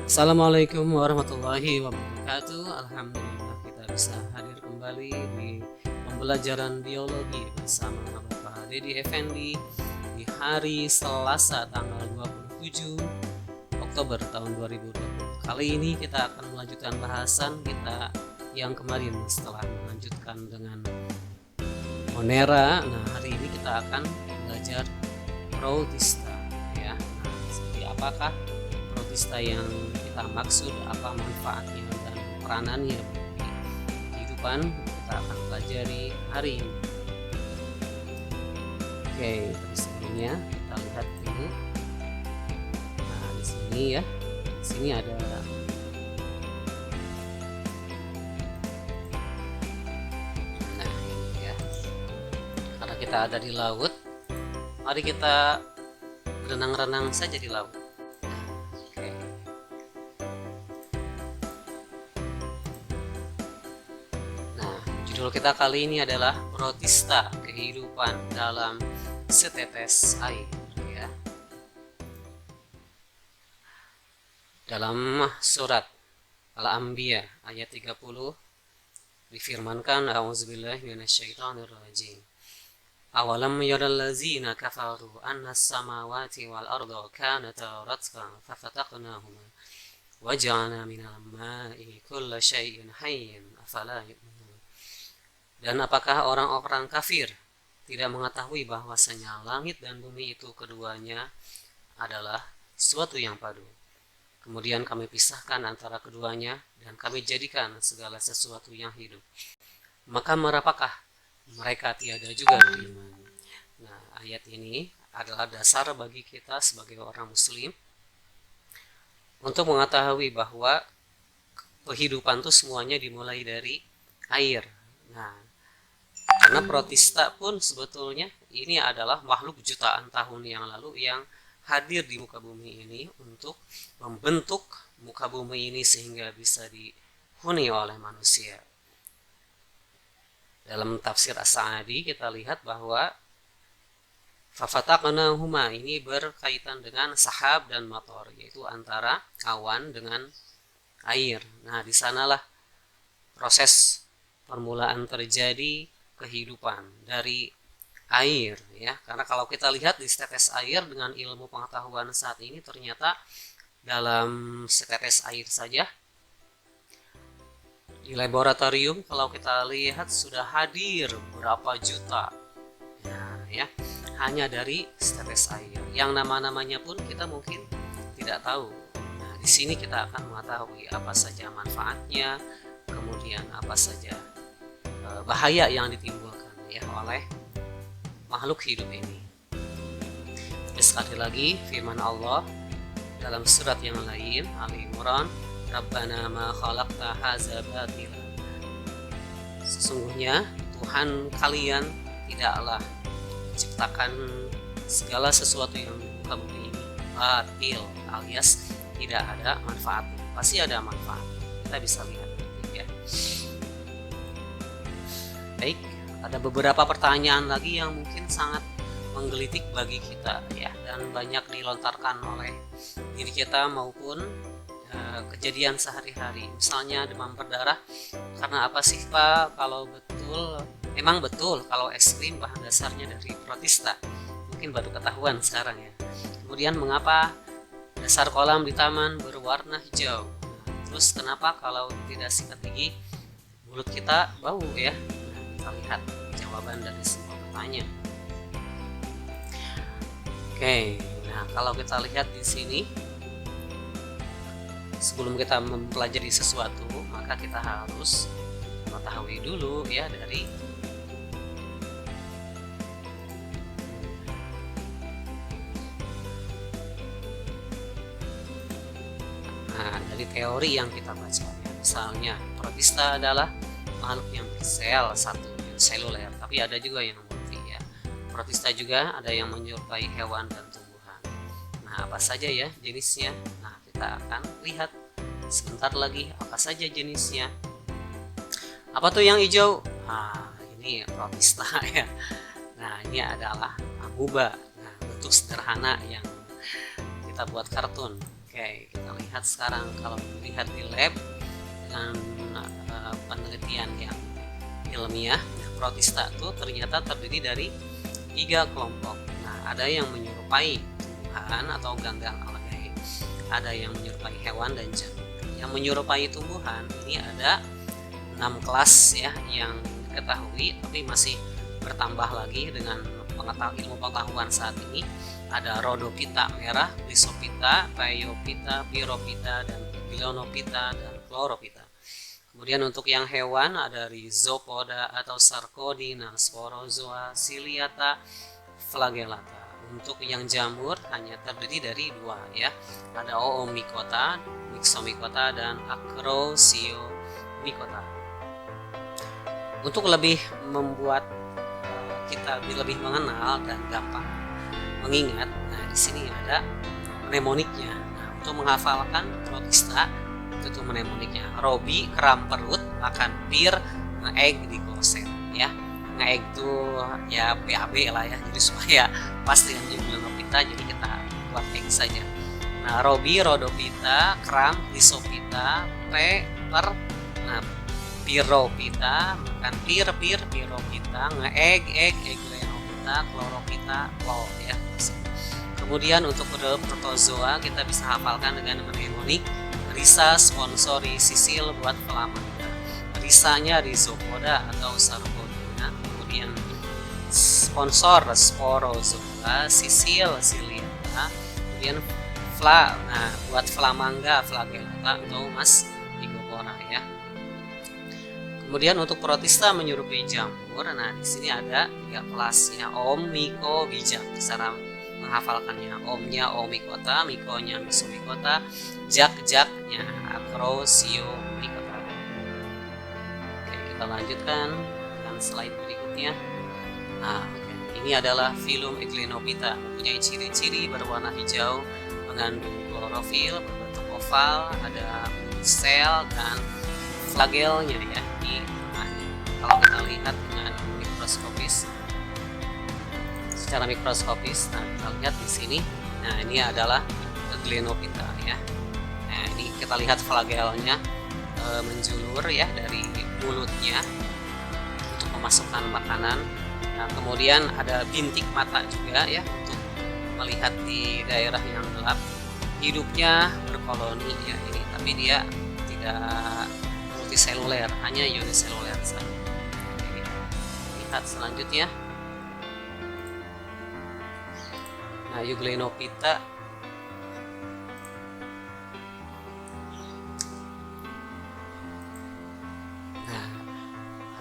Assalamualaikum warahmatullahi wabarakatuh. Alhamdulillah kita bisa hadir kembali di pembelajaran biologi bersama Bapak Dedi Effendi di hari Selasa tanggal 27 Oktober tahun 2020. Kali ini kita akan melanjutkan bahasan kita yang kemarin setelah melanjutkan dengan Monera. Nah, hari ini kita akan belajar Protista ya. Nah, seperti apakah protista yang kita maksud, apa manfaatnya dan peranannya bagi kehidupan, kita akan pelajari hari ini. Oke, sebelumnya kita lihat dulu. Nah, di sini ya, di sini ada ini ya. Karena kita ada di laut, mari kita berenang-renang saja di laut. Judul kita kali ini adalah Protista, kehidupan dalam setetes air ya. Dalam surat Al-Anbiya ayat 30 difirmankan, A'udzubillahi minasyaitonirrajim. Awalam yaral ladzina kafaru annas samawati wal arda kanata ratqan fafataqnahuma waja'alna minal ma'i kulla syai'in hayyin afala yu'minun. Dan apakah orang-orang kafir tidak mengetahui bahwasanya langit dan bumi itu keduanya adalah sesuatu yang padu. Kemudian kami pisahkan antara keduanya dan kami jadikan segala sesuatu yang hidup. Maka merapakah mereka tiada juga beriman. Nah, ayat ini adalah dasar bagi kita sebagai orang muslim untuk mengetahui bahwa kehidupan itu semuanya dimulai dari air. Nah, karena protista pun sebetulnya ini adalah makhluk jutaan tahun yang lalu yang hadir di muka bumi ini untuk membentuk muka bumi ini sehingga bisa dihuni oleh manusia. Dalam tafsir As-Sa'di kita lihat bahwa fafataqnahuma ini berkaitan dengan sahab dan mator, yaitu antara awan dengan air. Nah, di sanalah proses permulaan terjadi kehidupan dari air ya. Karena kalau kita lihat di setetes air dengan ilmu pengetahuan saat ini, ternyata dalam setetes air saja di laboratorium kalau kita lihat sudah hadir berapa juta ya hanya dari setetes air yang nama-namanya pun kita mungkin tidak tahu. Nah, di sini kita akan mengetahui apa saja manfaatnya, kemudian apa saja bahaya yang ditimbulkan ya oleh makhluk hidup ini. Sekali lagi firman Allah dalam surat yang lain, Ali Imran, Rabbana ma khalaqta hadza batila. Sesungguhnya Tuhan kalian tidaklah menciptakan segala sesuatu yang di muka bumi ini batil, alias tidak ada manfaatnya. Pasti ada manfaat, kita bisa lihat ya. Baik, ada beberapa pertanyaan lagi yang mungkin sangat menggelitik bagi kita ya, dan banyak dilontarkan oleh diri kita maupun kejadian sehari-hari. Misalnya demam berdarah karena apa sih Pak? Kalau betul, memang betul kalau es krim bahan dasarnya dari protista. Mungkin baru ketahuan sekarang ya. Kemudian mengapa dasar kolam di taman berwarna hijau? Terus kenapa kalau tidak sikat gigi mulut kita bau ya? Lihat jawaban dari semua pertanyaan. Oke, nah kalau kita lihat di sini, sebelum kita mempelajari sesuatu, maka kita harus mengetahui dulu ya dari teori yang kita baca. Misalnya, protista adalah makhluk yang bersel satu seluler, tapi ada juga yang multi ya. Protista juga ada yang menyerupai hewan dan tumbuhan. Nah, apa saja ya jenisnya? Nah, kita akan lihat sebentar lagi apa saja jenisnya. Apa tuh yang hijau? Nah, ini protista ya. Nah, ini adalah amuba. Nah, bentuk sederhana yang kita buat kartun. Oke, kita lihat sekarang kalau melihat di lab dengan penelitian yang ilmiah, protista itu ternyata terdiri dari 3 kelompok. Nah, ada yang menyerupai tumbuhan atau ganggang algae, ada yang menyerupai hewan dan jamur. Yang menyerupai tumbuhan ini ada 6 kelas ya yang diketahui, tapi masih bertambah lagi dengan ilmu pengetahuan saat ini. Ada Rhodophyta merah, Rhizophyta, Phaeophyta, Pyrophyta, dan Glyonophyta dan Chlorophyta. Kemudian untuk yang hewan ada Rhizopoda atau Sarcodina, Sporozoa, Ciliata, Flagellata. Untuk yang jamur hanya terdiri dari 2 ya. Ada Oomycota, Myxomycota, dan Acrocyon-mycota. Untuk lebih membuat kita lebih mengenal dan gampang mengingat, nah di sini ada mnemoniknya. Nah, untuk menghafalkan protista itu mnemoniknya. Robi keram perut, makan pir, nge-egg di kloset ya. Nge-egg itu ya BAB lah ya, jadi supaya pas dengan Euglenovita jadi kita buat egg saja. Nah, Robi, Rhodophyta, kram, Rhizophyta, per, nah Pyrophyta, makan pir, Pyrophyta, nge-egg, Glyonophyta, Chlorophyta, ya. Kemudian untuk protozoa kita bisa hafalkan dengan mnemonik Risa, sponsori, sisil buat Flamanda. Risanya Rhizopoda atau Sarcodina, kemudian sponsor Sporozoa, sisil Ciliata, kemudian nah buat Flamanga, Flagellata atau Mastigopora ya. Kemudian untuk protista menyerupai jamur, nah di sini ada 3 kelasnya, Om, Miko, Bijak. Cara menghafalkannya, Omnya Oomycota, Mikonya Myxomycota, jaknya Acrocyon-mycota. Oke, kita lanjutkan dengan slide berikutnya. Nah, ini adalah filum Euglenovita, mempunyai ciri-ciri berwarna hijau, mengandung klorofil, berbentuk oval, ada sel dan flagelnya ya di tengahnya. Kalau kita lihat dengan mikroskopis, secara mikroskopis, nah kita lihat di sini, nah ini adalah Euglenovita ya. Nah ini kita lihat flagelnya menjulur ya dari mulutnya untuk memasukkan makanan. Nah kemudian ada bintik mata juga ya untuk melihat di daerah yang gelap. Hidupnya berkoloni ya ini, tapi dia tidak multiseluler, hanya uniseluler saja. Lihat selanjutnya. Nah, Euglenovita nah,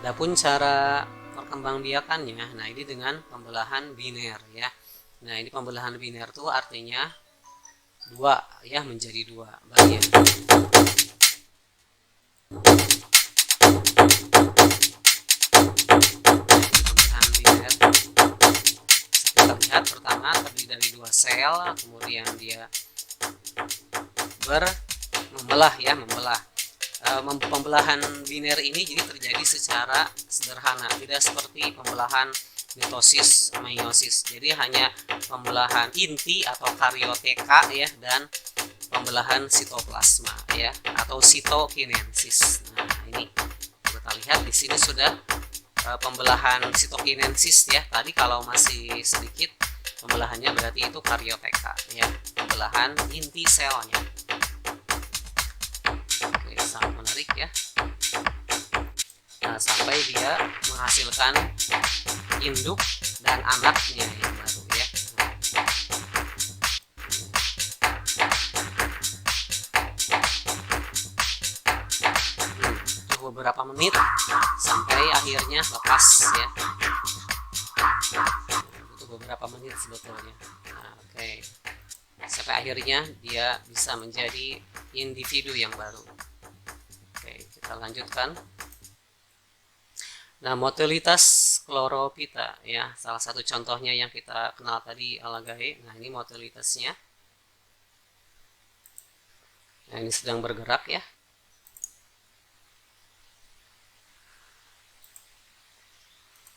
adapun cara perkembangbiakannya, nah ini dengan pembelahan biner ya. Nah, ini pembelahan biner itu artinya 2 ya, menjadi 2 bagian. Pembelahan biner kita lihat pertama terdiri dari 2 sel, kemudian dia membelah. Pembelahan biner ini jadi terjadi secara sederhana, tidak seperti pembelahan mitosis, meiosis. Jadi hanya pembelahan inti atau karyoteka ya, dan pembelahan sitoplasma ya, atau sitokinensis. Nah, ini kita lihat di sini sudah pembelahan sitokinensis ya. Tadi kalau masih sedikit pembelahannya berarti itu karyoteka ya, pembelahan inti selnya. Oke, sangat menarik ya. Nah, sampai dia menghasilkan induk dan anaknya yang baru ya. Beberapa menit sampai akhirnya lepas ya. Butuh beberapa menit sebetulnya. Nah, oke. Sampai akhirnya dia bisa menjadi individu yang baru. Oke, kita lanjutkan. Nah, motilitas Chlorophyta ya, salah satu contohnya yang kita kenal tadi algae. Nah, ini motilitasnya. Nah, ini sedang bergerak ya.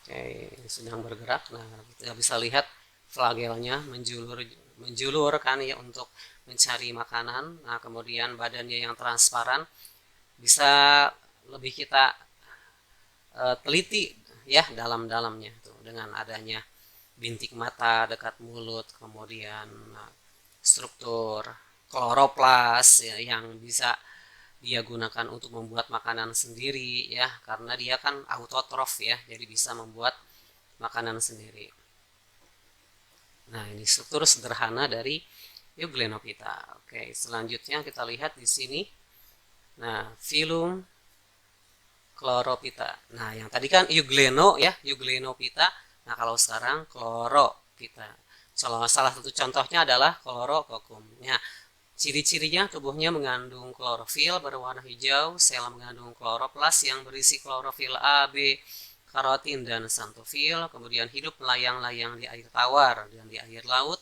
Oke, ini sedang bergerak. Nah, kita bisa lihat flagelnya menjulur menjulur kan ya untuk mencari makanan. Nah, kemudian badannya yang transparan bisa lebih kita teliti ya dalam-dalamnya tuh dengan adanya bintik mata dekat mulut, kemudian struktur kloroplas ya, yang bisa dia gunakan untuk membuat makanan sendiri ya, karena dia kan autotrof ya, jadi bisa membuat makanan sendiri. Nah, ini struktur sederhana dari Euglenophyta. Oke, selanjutnya kita lihat di sini. Nah, filum Chlorophyta. Nah, yang tadi kan Eugleno ya, Euglenophyta. Nah, kalau sekarang Chlorophyta. Salah satu contohnya adalah Chlorococcum. Nah, ciri-cirinya tubuhnya mengandung klorofil berwarna hijau, sel mengandung kloroplas yang berisi klorofil A, B, karotin dan xanthofil, kemudian hidup melayang-layang di air tawar dan di air laut,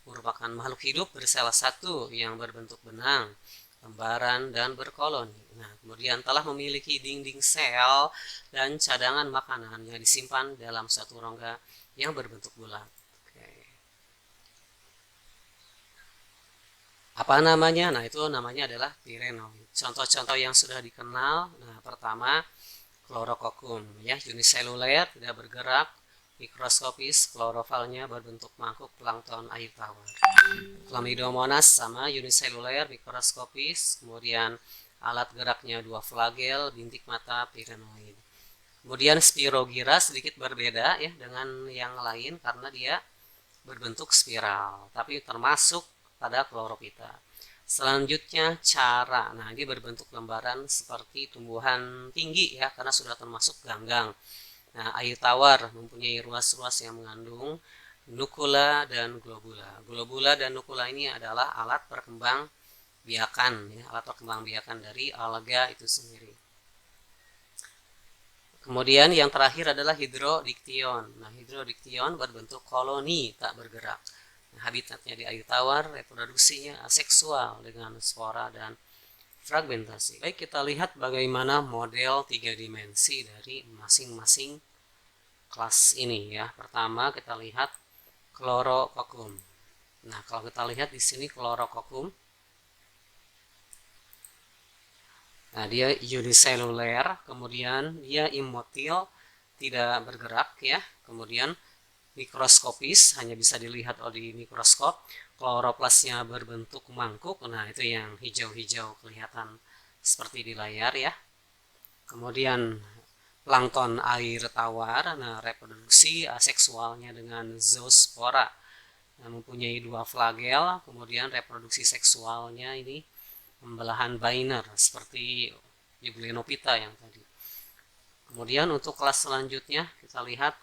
merupakan makhluk hidup bersel satu yang berbentuk benang, lembaran dan berkoloni. Nah, kemudian telah memiliki dinding sel dan cadangan makanan yang disimpan dalam satu rongga yang berbentuk bulat. Apa namanya? Nah, itu namanya adalah pirenoid. Contoh-contoh yang sudah dikenal. Nah, pertama Chlorococcum ya, uniseluler, tidak bergerak, mikroskopis, klorofilnya berbentuk mangkuk plankton air tawar. Chlamydomonas sama uniseluler, mikroskopis, kemudian alat geraknya dua flagel, bintik mata, pirenoid. Kemudian Spirogyra sedikit berbeda ya dengan yang lain karena dia berbentuk spiral, tapi termasuk pada Chlorophyta. Selanjutnya cara. Nah, ini berbentuk lembaran seperti tumbuhan tinggi ya, karena sudah termasuk ganggang. Nah, air tawar mempunyai ruas-ruas yang mengandung nukula dan globula. Globula dan nukula ini adalah alat perkembang biakan ya, alat perkembang biakan dari alga itu sendiri. Kemudian yang terakhir adalah hidrodiktion. Nah, hidrodiktion berbentuk koloni tak bergerak. Habitatnya di air tawar, reproduksinya aseksual dengan spora dan fragmentasi. Baik, kita lihat bagaimana model 3 dimensi dari masing-masing kelas ini ya. Pertama kita lihat Chlorococcum. Nah, kalau kita lihat di sini Chlorococcum. Nah, dia uniseluler, kemudian dia immotil, tidak bergerak ya. Kemudian mikroskopis, hanya bisa dilihat di mikroskop. Kloroplasnya berbentuk mangkuk. Nah, itu yang hijau-hijau kelihatan seperti di layar ya. Kemudian plankton air tawar. Nah, reproduksi aseksualnya dengan zoospora. Nah, mempunyai dua flagel. Kemudian reproduksi seksualnya ini pembelahan biner seperti Euglenophyta yang tadi. Kemudian untuk kelas selanjutnya kita lihat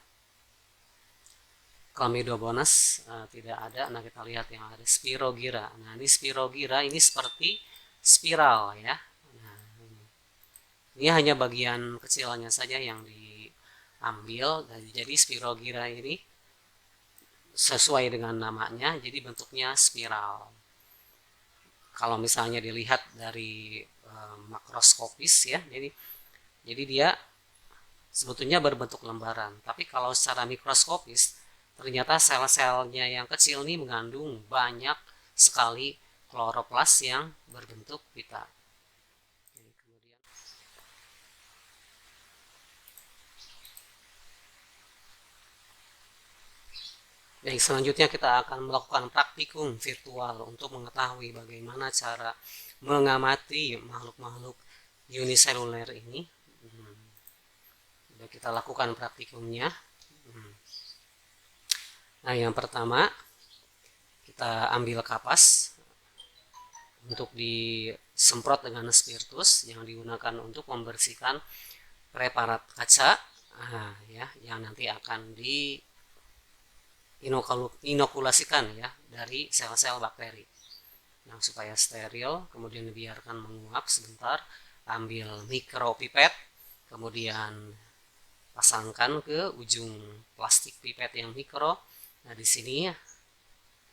Chlamydomonas tidak ada. Nah, kita lihat yang ada Spirogyra. Nah, ini Spirogyra ini seperti spiral ya. Nah, ini hanya bagian kecilnya saja yang diambil. Jadi Spirogyra ini sesuai dengan namanya, jadi bentuknya spiral. Kalau misalnya dilihat dari makroskopis ya, jadi dia sebetulnya berbentuk lembaran. Tapi kalau secara mikroskopis ternyata sel-selnya yang kecil ini mengandung banyak sekali kloroplas yang berbentuk pita. Baik, selanjutnya kita akan melakukan praktikum virtual untuk mengetahui bagaimana cara mengamati makhluk-makhluk uniseluler ini. Kita lakukan praktikumnya. Nah, yang pertama kita ambil kapas untuk disemprot dengan spiritus yang digunakan untuk membersihkan preparat kaca ya, yang nanti akan inokulasikan ya dari sel-sel bakteri. Nah, supaya steril, kemudian dibiarkan menguap sebentar, ambil mikropipet, kemudian pasangkan ke ujung plastik pipet yang mikro. Nah, di sini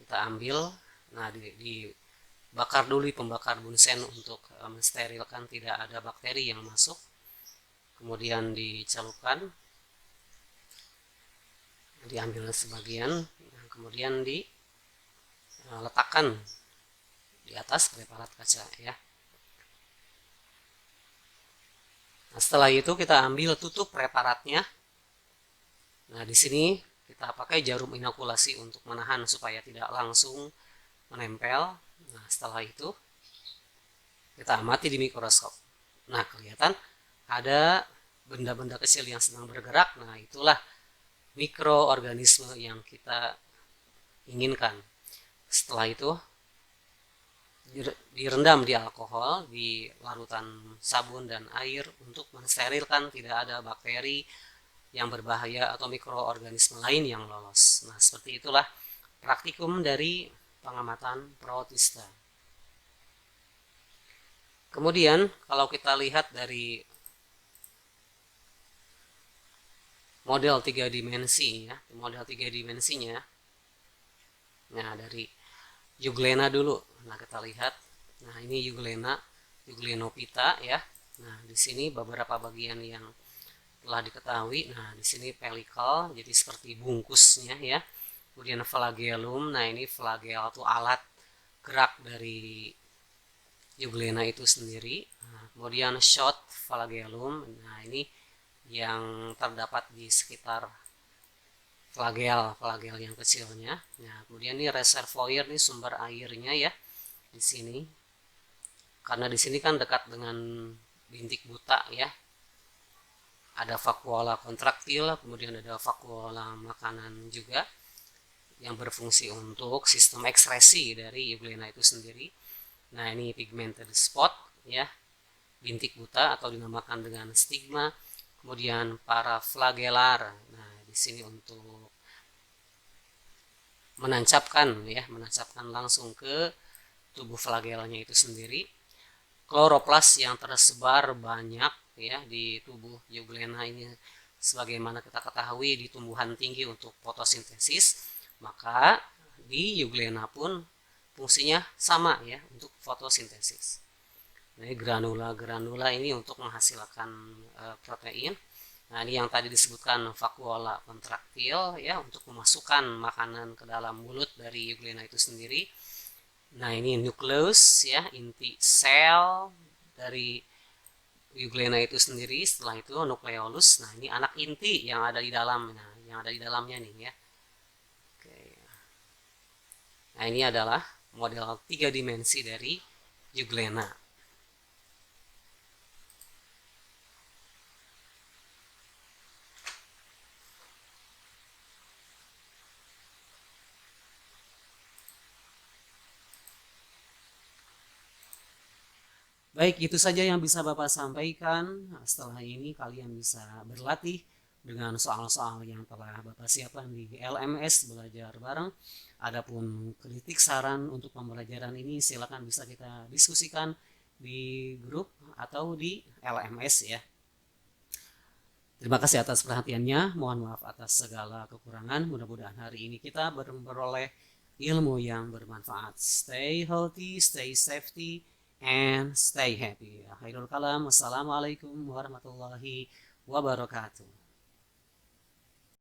kita ambil, nah dibakar dulu pembakar bunsen untuk mensterilkan tidak ada bakteri yang masuk. Kemudian dicelupkan, diambil sebagian, kemudian letakkan di atas preparat kaca ya. Nah, setelah itu kita ambil tutup preparatnya. Nah, di sini kita pakai jarum inokulasi untuk menahan supaya tidak langsung menempel. Nah, setelah itu kita amati di mikroskop. Nah, kelihatan ada benda-benda kecil yang sedang bergerak. Nah, itulah mikroorganisme yang kita inginkan. Setelah itu direndam di alkohol, di larutan sabun dan air untuk mensterilkan tidak ada bakteri yang berbahaya atau mikroorganisme lain yang lolos. Nah, seperti itulah praktikum dari pengamatan protista. Kemudian kalau kita lihat dari model 3 dimensi ya, model 3 dimensinya. Nah, dari Euglena dulu. Nah, kita lihat. Nah, ini Euglenophyta ya. Nah, di sini beberapa bagian yang telah diketahui. Nah, di sini pelikel, jadi seperti bungkusnya ya. Kemudian flagellum. Nah, ini flagel atau alat gerak dari Euglena itu sendiri. Nah, kemudian short flagellum. Nah, ini yang terdapat di sekitar flagel yang kecilnya. Nah, kemudian ini reservoir, ini sumber airnya ya di sini. Karena di sini kan dekat dengan bintik buta ya. Ada vakuola kontraktil, kemudian ada vakuola makanan juga yang berfungsi untuk sistem ekskresi dari Euglena itu sendiri. Nah, ini pigmented spot ya, bintik buta atau dinamakan dengan stigma. Kemudian para flagellar. Nah, di sini untuk menancapkan langsung ke tubuh flagelnya itu sendiri. Kloroplas yang tersebar banyak ya di tubuh Euglena ini, sebagaimana kita ketahui di tumbuhan tinggi untuk fotosintesis, maka di Euglena pun fungsinya sama ya untuk fotosintesis. Nah, granula ini untuk menghasilkan protein. Nah, ini yang tadi disebutkan vakuola kontraktil ya, untuk memasukkan makanan ke dalam mulut dari Euglena itu sendiri. Nah, ini nukleus ya, inti sel dari Euglena itu sendiri. Setelah itu nukleolus. Nah, ini anak inti yang ada di dalam. Nah, yang ada di dalamnya nih ya. Oke. Nah, ini adalah model 3 dimensi dari Euglena. Baik, itu saja yang bisa Bapak sampaikan. Setelah ini kalian bisa berlatih dengan soal-soal yang telah Bapak siapkan di LMS Belajar Bareng. Adapun kritik saran untuk pembelajaran ini silakan bisa kita diskusikan di grup atau di LMS ya. Terima kasih atas perhatiannya. Mohon maaf atas segala kekurangan. Mudah-mudahan hari ini kita beroleh ilmu yang bermanfaat. Stay healthy, stay safety, and stay happy. Khairul kalam. Wassalamualaikum warahmatullahi wabarakatuh.